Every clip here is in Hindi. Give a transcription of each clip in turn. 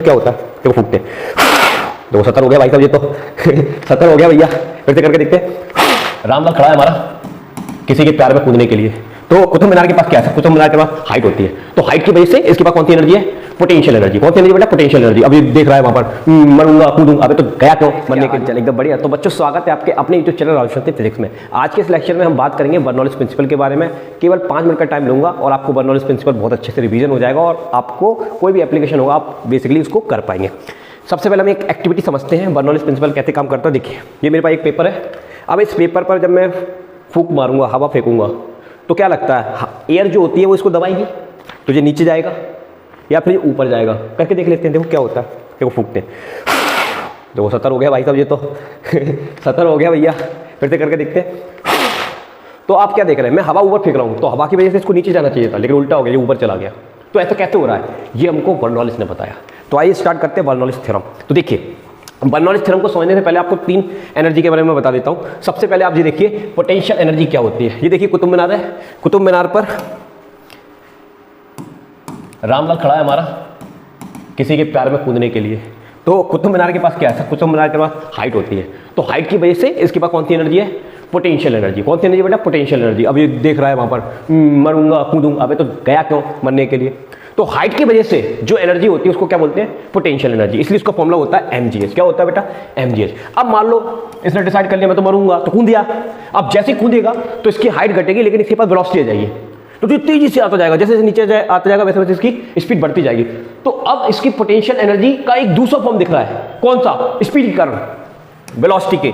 क्या होता है देखो फूकते हैं। देखो 70 हो गया भाई साहब, ये तो 70 हो गया भैया। फिर से करके देखते हैं। रामलाल खड़ा है हमारा किसी के प्यार में कूदने के लिए। तो कुतुब मीनार के पास क्या है? कुतुब मीनार के पास हाइट होती है, तो हाइट की वजह से इसके पास कौन सी एनर्जी है? Potential energy. कौन सी एनर्जी बेटा? Potential energy. अभी देख रहा है वहां पर मरूंगा कूदूंगा, अबे तो गया क्यों मरने के लिए। चल एकदम बढ़िया। तो बच्चों स्वागत है आपके अपने यूट्यूब चैनल राहुल शक्ति फिजिक्स में। आज के इस लेक्चर में हम बात करेंगे बर्नौलीज प्रिंसिपल के बारे में। केवल 5 मिनट का टाइम लूंगा और आपको बर्नौलीज प्रिंसिपल बहुत अच्छे से रिवीजन हो जाएगा और आपको कोई भी एप्लीकेशन होगा आप बेसिकली उसको कर पाएंगे। सबसे पहले हम एक एक्टिविटी समझते हैं बर्नौलीज प्रिंसिपल कैसे काम करता है। देखिए ये मेरे पास एक पेपर है। अब इस पेपर पर जब मैं फूंक मारूंगा, हवा फेंकूंगा, तो क्या लगता है एयर जो होती है वो इसको दबाएगी, तो ये नीचे जाएगा या फिर ऊपर जाएगा। करके देख लेते हैं। देखो क्या होता है। देखो फूंकते हैं। देखो 70 हो गया भाई साहब, ये तो 70 हो गया भैया। फिर से करके देखते हैं। तो आप क्या देख रहे हैं? मैं हवा ऊपर फेंक रहा हूँ, तो हवा की वजह से इसको नीचे जाना चाहिए था, लेकिन उल्टा हो गया, ये ऊपर चला गया। तो ऐसा कैसे हो रहा है? ये हमको बर्नौलीज ने बताया। तो आइए स्टार्ट करते हैं बर्नौलीज थ्योरम। तो देखिए बर्नौलीज थ्योरम को समझने से पहले आपको 3 एनर्जी के बारे में बता देता हूँ। सबसे पहले आप ये देखिए पोटेंशियल एनर्जी क्या होती है। ये देखिए कुतुब मीनार है, कुतुब मीनार पर रामलाल खड़ा है हमारा किसी के प्यार में कूदने के लिए। तो कुतुब मीनार के पास क्या है? कुतुब मीनार के पास हाइट होती है, तो हाइट की वजह से इसके पास कौन सी एनर्जी है? Potential energy. कौन सी एनर्जी बेटा? Potential energy. अब ये देख रहा है वहां पर मरूंगा कूदूंगा, अबे तो गया क्यों मरने के लिए। तो हाइट की वजह से जो एनर्जी होती है उसको क्या बोलते हैं? Potential energy. इसलिए इसका फॉर्मूला होता है mgh। क्या होता है बेटा? mgh। अब मान लो इसने डिसाइड कर लिया मैं तो मरूंगा, तो कूद दिया। अब जैसे ही कूदेगा तो इसकी हाइट घटेगी, लेकिन इसके पास वेलोसिटी आ जाएगी, तो जो तेजी से आता जाएगा, जैसे नीचे आता जाएगा वैसे वैसे इसकी स्पीड बढ़ती जाएगी। तो अब इसकी पोटेंशियल एनर्जी का एक दूसरा फॉर्म दिख रहा है। कौन सा? स्पीड के कारण, वेलोसिटी के,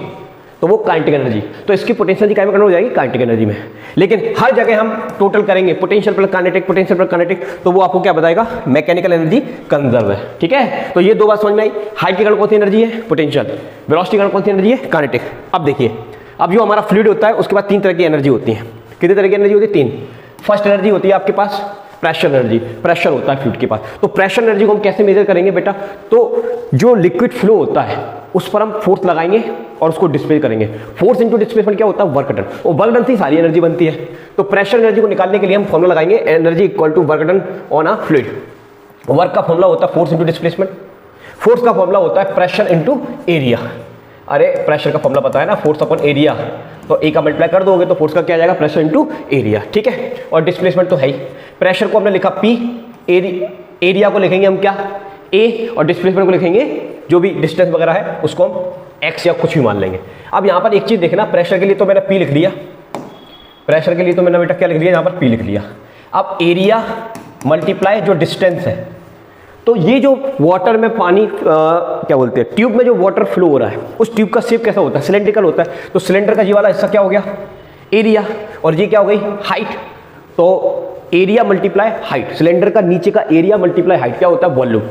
तो वो काइनेटिक एनर्जी। तो इसकी पोटेंशियल क्या में कन्वर्ट हो जाएगी? काइनेटिक एनर्जी में। लेकिन हर जगह हम टोटल करेंगे potential plus kinetic, potential plus kinetic, तो वो आपको क्या बताएगा? मैकेनिकल एनर्जी कंजर्व है। ठीक है, तो ये 2 बात समझ में आई। हाइट के कारण कौन सी एनर्जी है? पोटेंशियल। वेलोसिटी के कारण कौन सी एनर्जी है? काइनेटिक। अब देखिए, अब जो हमारा फ्लूइड होता है उसके बाद 3 तरह की एनर्जी होती है। कितने तरह की एनर्जी होती है? 3। फर्स्ट एनर्जी होती है आपके पास प्रेशर एनर्जी। प्रेशर होता है फ्लूइड के पास। तो प्रेशर एनर्जी को हम कैसे मेजर करेंगे बेटा? तो जो लिक्विड फ्लो होता है उस पर हम फोर्स लगाएंगे और उसको डिस्प्लेस करेंगे। फोर्स इनटू डिस्प्लेसमेंट क्या होता है? Work done. और वर्क डन से सारी एनर्जी बनती है। तो प्रेशर एनर्जी को निकालने के लिए हम फॉर्मूला लगाएंगे energy equal to work done on a fluid. Work का फॉर्मूला होता है फोर्स इनटू डिस्प्लेसमेंट। फोर्स का फॉर्मूला होता है प्रेशर इनटू एरिया। अरे प्रेशर का फॉर्मूला पता है ना, फोर्स अपॉन एरिया। तो ए का मल्टीप्लाई कर दोगे तो फोर्स का क्या आ जाएगा? Pressure into area. ठीक है, और डिस्प्लेसमेंट तो है ही। प्रेशर को हमने लिखा P, एरिया को लिखेंगे हम क्या? A, और डिस्प्लेसमेंट को लिखेंगे जो भी डिस्टेंस वगैरह है उसको हम x या कुछ भी मान लेंगे। अब यहाँ पर एक चीज देखना, प्रेशर के लिए तो मैंने P लिख लिया, प्रेशर के लिए तो मैंने बेटा क्या लिख लिया? यहाँ पर P लिख लिया। अब एरिया मल्टीप्लाई जो डिस्टेंस है, तो ये जो वाटर में पानी क्या बोलते हैं, ट्यूब में जो वाटर फ्लो हो रहा है उस ट्यूब का शेप कैसा होता है? सिलेंड्रिकल होता है। तो सिलेंडर का ये वाला हिस्सा क्या हो गया? एरिया, और ये क्या हो गई? हाइट। तो एरिया मल्टीप्लाई हाइट, सिलेंडर का नीचे का एरिया मल्टीप्लाई हाइट क्या होता है? वॉल्यूम।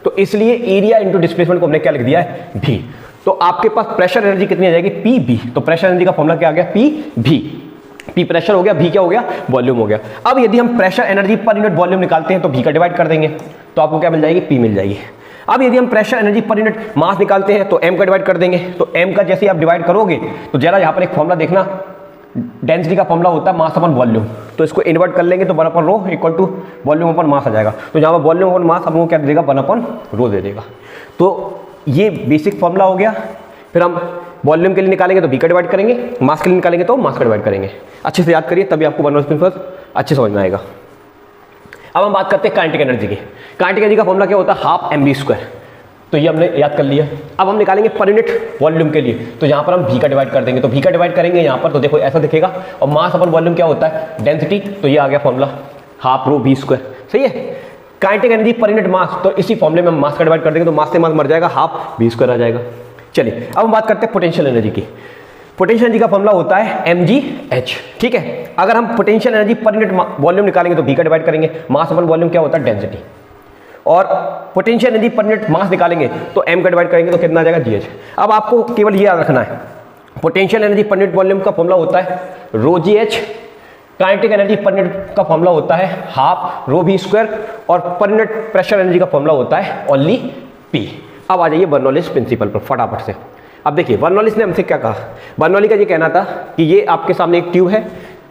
तो इसलिए एरिया इंटू डिस्प्लेसमेंट को हमने क्या लिख दिया है? V। तो आपके पास प्रेशर एनर्जी कितनी आ जाएगी? PV। तो प्रेशर एनर्जी का फॉर्मूला क्या आ गया? PV। P प्रेशर हो गया, V क्या हो गया? वॉल्यूम हो गया। अब यदि हम प्रेशर एनर्जी पर यूनिट वॉल्यूम निकालते हैं तो V का डिवाइड कर देंगे, तो आपको क्या मिल जाएगी? P मिल जाएगी। अब यदि हम pressure energy per unit mass निकालते हैं तो M का डिवाइड कर देंगे, तो M का जैसे आप डिवाइड करोगे तो जरा यहाँ पर एक फॉर्मूला देखना, डेंसिटी का फॉर्मूला होता है मास अपन वॉल्यूम। तो इसको इन्वर्ट कर लेंगे तो 1/ρ इक्वल टू वॉल्यूम अपन मास आ जाएगा। तो जहाँ पर वॉल्यूम अपन मास हमको क्या दे देगा? 1/ρ दे देगा। तो ये बेसिक फॉर्मूला हो गया। फिर हम वॉल्यूम के लिए निकालेंगे तो V का डिवाइड करेंगे, मास के लिए निकालेंगे तो मास का डिवाइड करेंगे। अच्छे से याद करिए, तभी आपको बर्नौलीज प्रिंसिपल अच्छे समझ में आएगा। अब हम बात करते हैं काइनेटिक एनर्जी की। काइनेटिक एनर्जी का फॉर्मूला क्या होता है? 12mv²। तो ये हमने याद कर लिया। अब हम निकालेंगे पर यूनिट वॉल्यूम के लिए, तो यहाँ पर हम V का डिवाइड कर देंगे। तो V का डिवाइड करेंगे यहाँ पर, तो देखो ऐसा दिखेगा। और मास अपन वॉल्यूम क्या होता है? डेंसिटी। तो ये आ गया फॉर्मूला 12ρv²। सही है। Kinetic energy per unit mass, तो इसी फॉर्मूले में हम मास का डिवाइड कर देंगे, तो मास से मास मर जाएगा, 12v² आ जाएगा। चलिए अब हम बात करते हैं पोटेंशियल एनर्जी की। पोटेंशियल एनर्जी का फॉर्मूला होता है mgh। ठीक है, अगर हम पोटेंशियल एनर्जी पर यूनिट वॉल्यूम निकालेंगे तो V का डिवाइड करेंगे, मास अपन वॉल्यूम क्या होता है? डेंसिटी। और potential energy per unit mass निकालेंगे तो m का डिवाइड करेंगे तो कितना आ जाएगा? gh। अब आपको केवल ये याद रखना है, पोटेंशियल एनर्जी पर यूनिट वॉल्यूम का फॉर्मूला होता है ρgh। Kinetic energy per unit का फॉर्मूला होता है 12ρv², और पर यूनिट प्रेशर एनर्जी का फॉर्मूला होता है ओनली P। अब आ जाइए बर्नौलीज प्रिंसिपल पर फटाफट से। अब देखिए बर्नौलीज ने हमसे क्या कहा। बर्नौली का ये कहना था कि ये आपके सामने एक ट्यूब है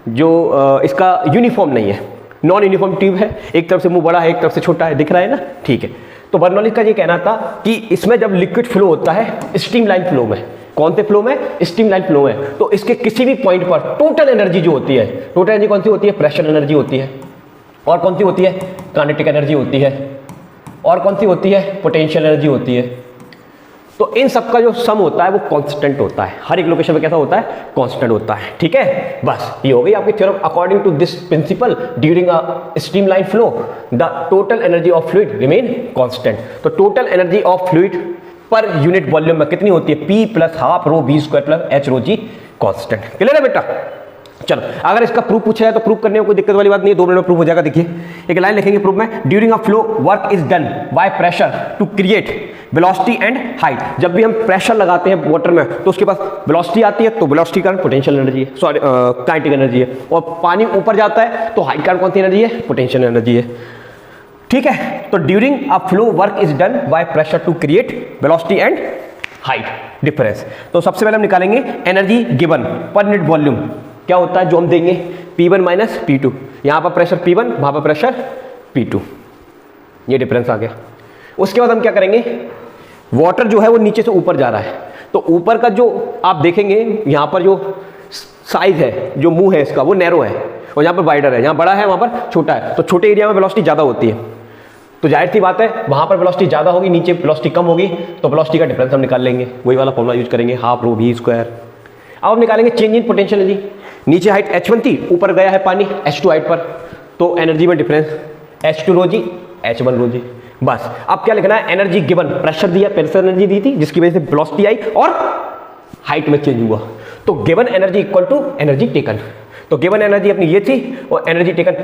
जो इसका यूनिफॉर्म नहीं है, नॉन यूनिफॉर्म ट्यूब है, एक तरफ से मुंह बड़ा है एक तरफ से छोटा है, दिख रहा है ना? ठीक है। तो बर्नौली का ये कहना था कि इसमें जब लिक्विड फ्लो होता है स्ट्रीमलाइन फ्लो में, कौन से फ्लो में? स्ट्रीमलाइन फ्लो में, तो इसके किसी भी पॉइंट पर टोटल एनर्जी जो होती है, टोटल एनर्जी कौन सी होती है? प्रेशर एनर्जी होती है, और कौन सी होती है? काइनेटिक एनर्जी होती है, और कौन सी होती है? पोटेंशियल एनर्जी होती है। तो इन सब का जो सम होता है वो कांस्टेंट होता है, हर एक लोकेशन पे कैसा होता है? कांस्टेंट होता है। ठीक है, बस ये हो गई आपकी theorem. According to this principle during a streamline flow the total energy of fluid remain constant. तो total energy of fluid per unit volume में कितनी होती है? P plus half rho V square plus H rho G constant. Clear है बेटा? चलो, अगर इसका प्रूफ पूछा है तो प्रूफ करने में कोई दिक्कत वाली बात नहीं है, 2 मिनट में प्रूफ हो जाएगा। देखिए एक लाइन लिखेंगे प्रूफ में, during a flow work is done by pressure to create velocity and height. जब भी हम प्रेशर लगाते हैं वाटर में तो उसके पास वेलोसिटी आती है, तो वेलोसिटी कारण पोटेंशियल एनर्जी है, सॉरी काइनेटिक एनर्जी है, और पानी ऊपर जाता है तो हाइट कारण कौन सी एनर्जी है? पोटेंशियल एनर्जी है। ठीक है, तो during a flow work is done by pressure to create velocity and height difference. तो सबसे पहले हम निकालेंगे energy given per unit volume. क्या होता है जो हम देंगे? P1 minus P2। यहां पर प्रेशर P1, वहां पर प्रेशर P2, ये डिफरेंस आ गया। उसके बाद हम क्या करेंगे? वाटर जो है वो नीचे से ऊपर जा रहा है, तो ऊपर का जो आप देखेंगे यहां पर जो साइज है, जो मुंह है इसका, वो नैरो है, और यहां पर वाइडर है, यहां बड़ा है, वहां पर छोटा है। तो छोटे एरिया में वेलोसिटी ज्यादा होती है, तो जाहिर सी बात है वहां पर वेलोसिटी ज्यादा होगी, नीचे वेलोसिटी कम होगी, तो वेलोसिटी का डिफरेंस हम निकाल लेंगे। वही वाला फॉर्मूला यूज करेंगे, हाफ रो V स्क्वायर। अब हम निकालेंगे चेंज इन पोटेंशियल एनर्जी। नीचे हाइट H1 थी, ऊपर गया है पानी H2 हाइट पर, तो एनर्जी में डिफरेंस H2 रो G H1 रो G। बस अब क्या लिखना है? एनर्जी गिवन, प्रेशर दिया, प्रेशर एनर्जी दी थी जिसकी वजह से वेलोसिटी आई और हाइट में चेंज हुआ, तो given energy equal to energy taken. तो गिवन एनर्जी अपनी ये थी और एनर्जी टेकन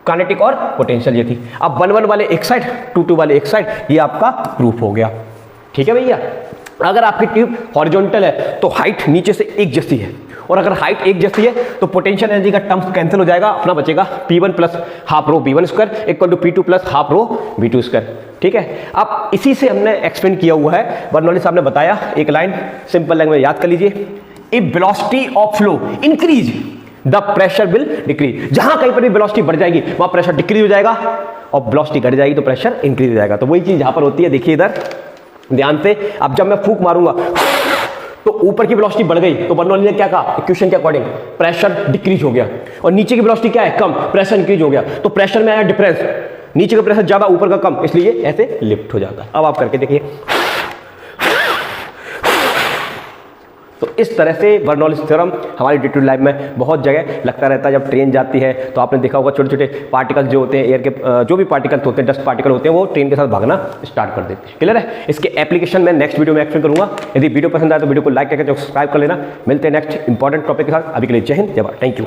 काइनेटिक और पोटेंशियल ये थी। अब 1-1 वाले एक साइड, 2-2 वाले एक साइड, ये आपका प्रूफ हो गया। ठीक है भैया? अगर आपकी ट्यूब हॉरिजॉन्टल है तो हाइट नीचे से एक जैसी है, और अगर हाइट एक जैसी है तो पोटेंशियल एनर्जी का टर्म्स कैंसिल हो जाएगा, अपना बचेगा P1 plus half rho V1 square equal to P2 plus half rho V2 square. ठीक है, अब इसी से हमने एक्सप्लेन किया हुआ है, बर्नौली साहब ने बताया, एक लाइन सिंपल लैंग्वेज में याद कर लीजिए, if velocity of flow increase the pressure will decrease. जहां कहीं पर भी वेलोसिटी बढ़ जाएगी वहां प्रेशर डिक्रीज हो जाएगा, और वेलोसिटी घट जाएगी तो प्रेशर इंक्रीज हो जाएगा। तो वही चीज यहां पर होती है, देखिए इधर ध्यान से। अब जब मैं फूंक मारूंगा तो ऊपर की वेलोसिटी बढ़ गई, तो बर्नौली ने क्या कहा? इक्वेशन के अकॉर्डिंग प्रेशर डिक्रीज हो गया, और नीचे की वेलोसिटी क्या है? कम, प्रेशर इंक्रीज हो गया, तो प्रेशर में आया डिफरेंस, नीचे का प्रेशर ज्यादा, ऊपर का कम, इसलिए ऐसे लिफ्ट हो जाता है। अब आप करके देखिए, तो इस तरह से बर्नौलीज थ्योरम हमारी डे टू लाइफ में बहुत जगह लगता रहता है। जब ट्रेन जाती है तो आपने देखा होगा छोटे छोटे पार्टिकल्स जो होते हैं, एयर के जो भी पार्टिकल्स होते हैं, डस्ट पार्टिकल होते हैं, वो ट्रेन के साथ भागना स्टार्ट कर देते हैं। क्लियर है? इसके एप्लीकेशन मैं नेक्स्ट वीडियो में एक्सप्लेन करूंगा। यदि वीडियो पसंद आए तो वीडियो को लाइक करके सब्सक्राइब कर लेना। मिलते हैं नेक्स्ट इंपॉर्टेंट टॉपिक के साथ। अभी के लिए जय हिंद, जय भारत, थैंक यू।